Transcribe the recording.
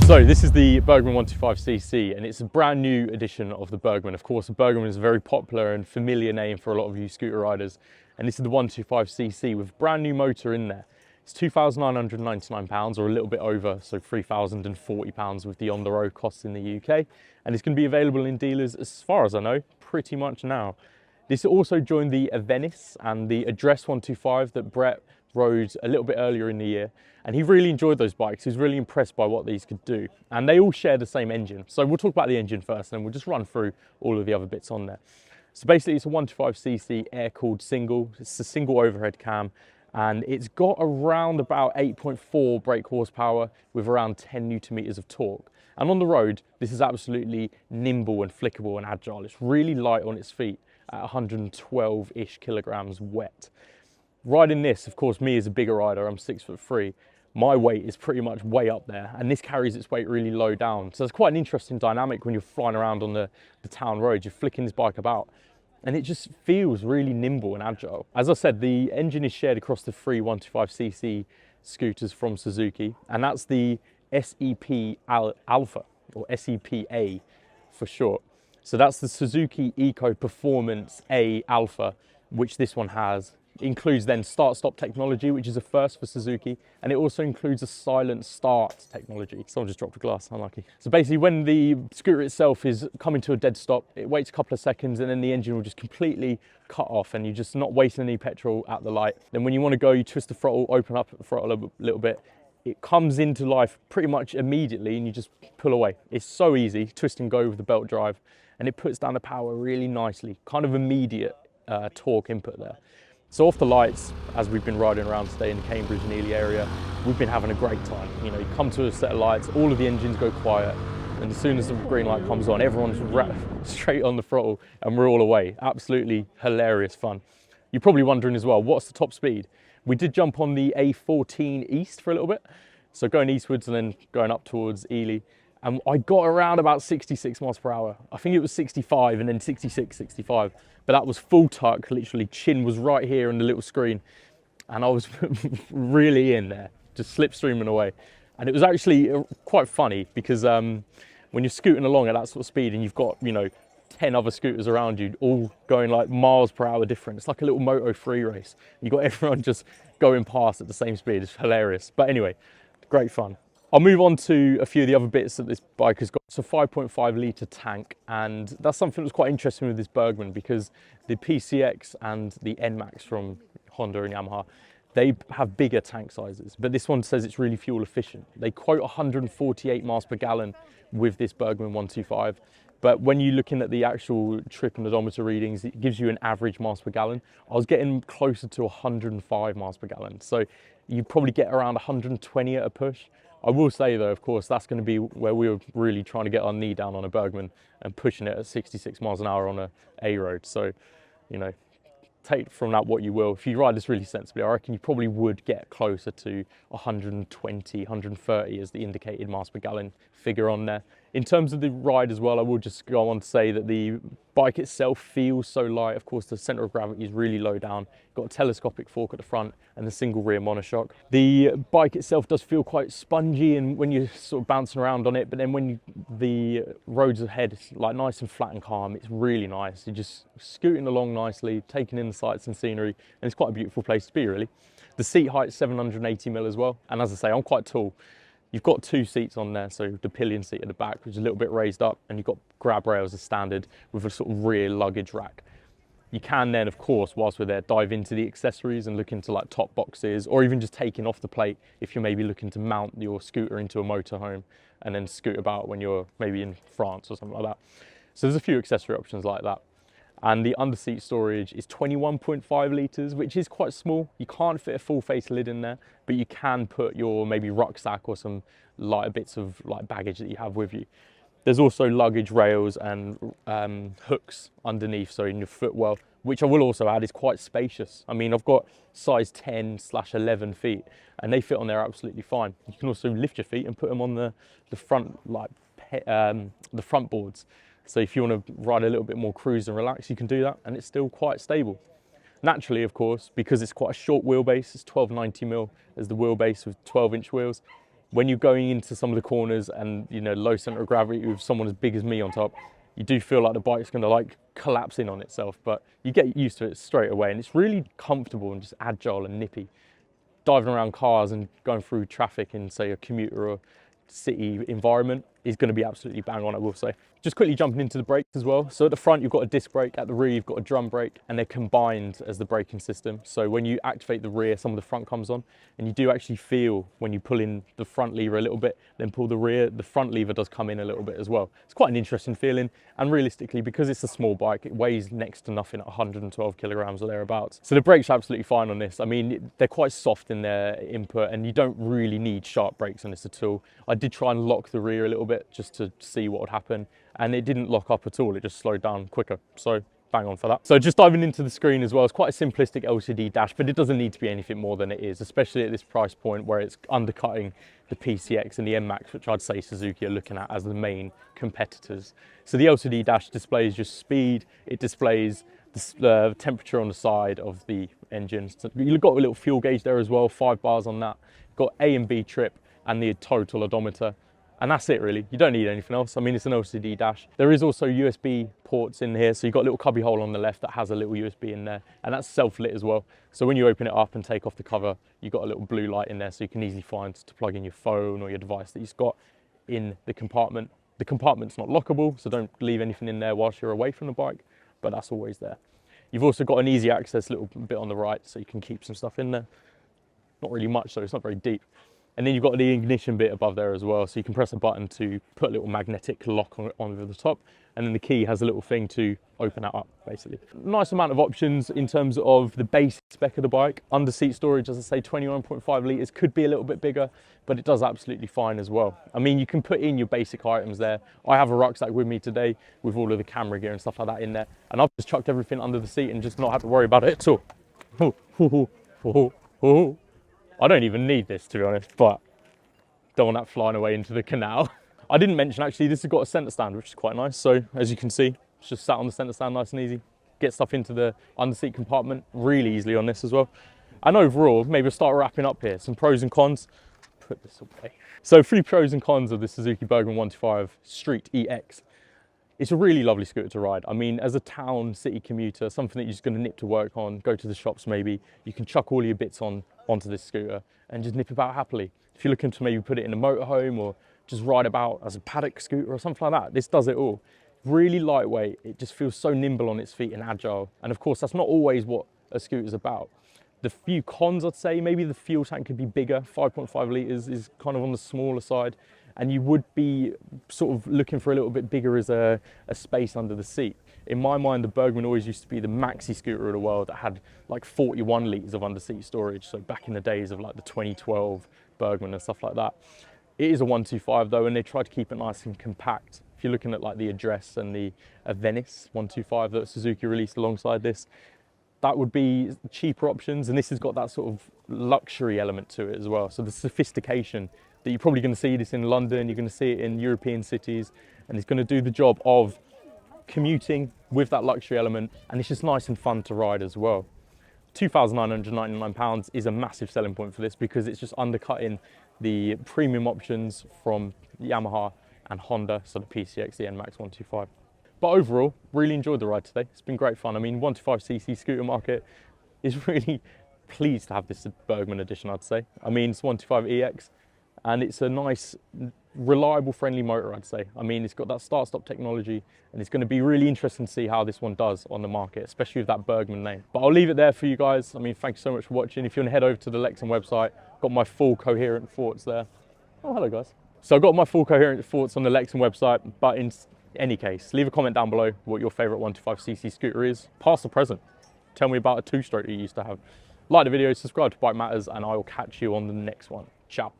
So this is the Burgman 125cc, and it's a brand new edition of the Burgman. Of course, the Burgman is a very popular and familiar name for a lot of you scooter riders, and this is the 125cc with a brand new motor in there. It's £2,999 or a little bit over, so £3,040 with the on-the-road costs in the UK, and it's going to be available in dealers, as far as I know, pretty much now. This also joined the Venice and the Address 125 that Brett rode a little bit earlier in the year, and he really enjoyed those bikes. He was really impressed by what these could do, and they all share the same engine. So we'll talk about the engine first, and then we'll just run through all of the other bits on there. So basically it's a 125cc air-cooled single. It's a single overhead cam, and it's got around about 8.4 brake horsepower with around 10 Newton meters of torque. And on the road, this is absolutely nimble and flickable and agile. It's really light on its feet at 112-ish kilograms wet. Riding this, of course, me as a bigger rider, I'm 6'3", my weight is pretty much way up there, and this carries its weight really low down. So it's quite an interesting dynamic when you're flying around on the town road. You're flicking this bike about, and it just feels really nimble and agile. As I said, the engine is shared across the three 125cc scooters from Suzuki, and that's the SEP Alpha, or SEPA for short. So that's the Suzuki Eco Performance A Alpha, which this one has. It includes then start-stop technology, which is a first for Suzuki, and it also includes a silent start technology. Someone just dropped a glass, unlucky. So basically when the scooter itself is coming to a dead stop, it waits a couple of seconds and then the engine will just completely cut off and you're just not wasting any petrol at the light. Then when you want to go, you twist the throttle, open up the throttle a little bit. It comes into life pretty much immediately and you just pull away. It's so easy, twist and go with the belt drive, and it puts down the power really nicely, kind of immediate torque input there. So off the lights, as we've been riding around today in the Cambridge and Ely area, we've been having a great time. You know, you come to a set of lights, all of the engines go quiet, and as soon as the green light comes on, everyone's straight on the throttle and we're all away. Absolutely hilarious fun. You're probably wondering as well, what's the top speed? We did jump on the A14 East for a little bit, so going eastwards and then going up towards Ely, and I got around about 66 miles per hour. I think it was 65 and then 66, 65. But that was full tuck, literally chin was right here in the little screen. And I was really in there, just slipstreaming away. And it was actually quite funny because when you're scooting along at that sort of speed and you've got, you know, 10 other scooters around you, all going like miles per hour different. It's like a little Moto3 race. You've got everyone just going past at the same speed. It's hilarious. But anyway, great fun. I'll move on to a few of the other bits that this bike has got. It's a 5.5 litre tank, and that's something that was quite interesting with this Burgman because the PCX and the NMAX from Honda and Yamaha, they have bigger tank sizes, but this one says it's really fuel efficient. They quote 148 miles per gallon with this Burgman 125, but when you're looking at the actual trip and odometer readings, it gives you an average miles per gallon. I was getting closer to 105 miles per gallon, so you probably get around 120 at a push. I will say though, of course, that's going to be where we were really trying to get our knee down on a Burgman and pushing it at 66 miles an hour on a road. So, you know, take from that what you will. If you ride this really sensibly, I reckon you probably would get closer to 120, 130 as the indicated miles per gallon figure on there. In terms of the ride as well, I will just go on to say that the bike itself feels so light. Of course, the center of gravity is really low down. Got a telescopic fork at the front and the single rear monoshock. The bike itself does feel quite spongy and when you're sort of bouncing around on it, but then when the roads ahead, it's like nice and flat and calm. It's really nice. You're just scooting along nicely, taking in the sights and scenery, and it's quite a beautiful place to be, really. The seat height's 780mm as well, and as I say, I'm quite tall. You've got two seats on there, so the pillion seat at the back, which is a little bit raised up, and you've got grab rails as standard with a sort of rear luggage rack. You can then, of course, whilst we're there, dive into the accessories and look into like top boxes, or even just taking off the plate if you're maybe looking to mount your scooter into a motorhome and then scoot about when you're maybe in France or something like that. So there's a few accessory options like that. And the underseat storage is 21.5 litres, which is quite small. You can't fit a full face lid in there, but you can put your maybe rucksack or some lighter bits of like baggage that you have with you. There's also luggage rails and hooks underneath, so in your footwell, which I will also add is quite spacious. I mean, I've got size 10/11 feet, and they fit on there absolutely fine. You can also lift your feet and put them on the front, like the front boards. So if you want to ride a little bit more cruise and relax, you can do that, and it's still quite stable. Naturally, of course, because it's quite a short wheelbase, it's 1290mm as the wheelbase with 12-inch wheels, when you're going into some of the corners and, you know, low center of gravity with someone as big as me on top, you do feel like the bike's gonna like collapse in on itself, but you get used to it straight away, and it's really comfortable and just agile and nippy. Diving around cars and going through traffic in, say, a commuter or city environment is going to be absolutely bang on, I will say. Just quickly jumping into the brakes as well. So at the front, you've got a disc brake. At the rear, you've got a drum brake, and they're combined as the braking system. So when you activate the rear, some of the front comes on, and you do actually feel when you pull in the front lever a little bit, then pull the rear, the front lever does come in a little bit as well. It's quite an interesting feeling. And realistically, because it's a small bike, it weighs next to nothing at 112 kilograms or thereabouts. So the brakes are absolutely fine on this. I mean, they're quite soft in their input, and you don't really need sharp brakes on this at all. I did try and lock the rear a little bit just to see what would happen, and it didn't lock up at all. It just slowed down quicker. So bang on for that. So just diving into the screen as well, it's quite a simplistic LCD dash, but it doesn't need to be anything more than it is, especially at this price point where it's undercutting the PCX and the NMAX, which I'd say Suzuki are looking at as the main competitors. So the LCD dash displays your speed, it displays the temperature on the side of the engine. So you've got a little fuel gauge there as well, 5 bars on that. You've got A and B trip and the total odometer. And that's it really, you don't need anything else. I mean, it's an LCD dash. There is also USB ports in here. So you've got a little cubby hole on the left that has a little USB in there, and that's self-lit as well. So when you open it up and take off the cover, you've got a little blue light in there, so you can easily find to plug in your phone or your device that you've got in the compartment. The compartment's not lockable, so don't leave anything in there whilst you're away from the bike, but that's always there. You've also got an easy access little bit on the right, so you can keep some stuff in there. Not really much, so it's not very deep. And then you've got the ignition bit above there as well, so you can press a button to put a little magnetic lock on over the top, and then the key has a little thing to open that up, basically. Nice amount of options in terms of the base spec of the bike. Under seat storage, as I say, 21.5 litres, could be a little bit bigger, but it does absolutely fine as well. I mean, you can put in your basic items there. I have a rucksack with me today with all of the camera gear and stuff like that in there, and I've just chucked everything under the seat and just not had to worry about it at all. I don't even need this, to be honest, but don't want that flying away into the canal. I didn't mention, actually, this has got a centre stand, which is quite nice. So as you can see, it's just sat on the centre stand nice and easy. Get stuff into the underseat compartment really easily on this as well. And overall, maybe we'll start wrapping up here. Some pros and cons. Put this away. So 3 pros and cons of the Suzuki Burgman 125 Street EX. It's a really lovely scooter to ride. I mean, as a town city commuter, something that you're just going to nip to work on, go to the shops maybe, you can chuck all your bits onto this scooter and just nip about happily. If you're looking to maybe put it in a motorhome or just ride about as a paddock scooter or something like that, this does it all. Really lightweight, it just feels so nimble on its feet and agile. And of course, that's not always what a scooter's about. The few cons, I'd say, maybe the fuel tank could be bigger. 5.5 litres is kind of on the smaller side. And you would be sort of looking for a little bit bigger as a space under the seat. In my mind, the Burgman always used to be the maxi scooter of the world that had like 41 litres of underseat storage. So back in the days of like the 2012 Burgman and stuff like that. It is a 125 though, and they try to keep it nice and compact. If you're looking at like the Address and the Venice 125 that Suzuki released alongside this, that would be cheaper options. And this has got that sort of luxury element to it as well. So the sophistication that you're probably going to see this in London, you're going to see it in European cities, and it's going to do the job of commuting with that luxury element, and it's just nice and fun to ride as well. £2,999 is a massive selling point for this because it's just undercutting the premium options from Yamaha and Honda, so the PCX, the NMAX 125. But overall, really enjoyed the ride today. It's been great fun. I mean, 125cc scooter market is really pleased to have this Burgman edition, I'd say. I mean, it's 125EX. And it's a nice, reliable, friendly motor, I'd say. I mean, it's got that start-stop technology, and it's going to be really interesting to see how this one does on the market, especially with that Burgman name. But I'll leave it there for you guys. I mean, thank you so much for watching. If you want to head over to the Lexham website, got my full coherent thoughts there. Oh, hello, guys. So I've got my full coherent thoughts on the Lexham website, but in any case, leave a comment down below what your favourite 125cc scooter is, past or present. Tell me about a 2-stroke that you used to have. Like the video, subscribe to Bike Matters, and I will catch you on the next one. Ciao.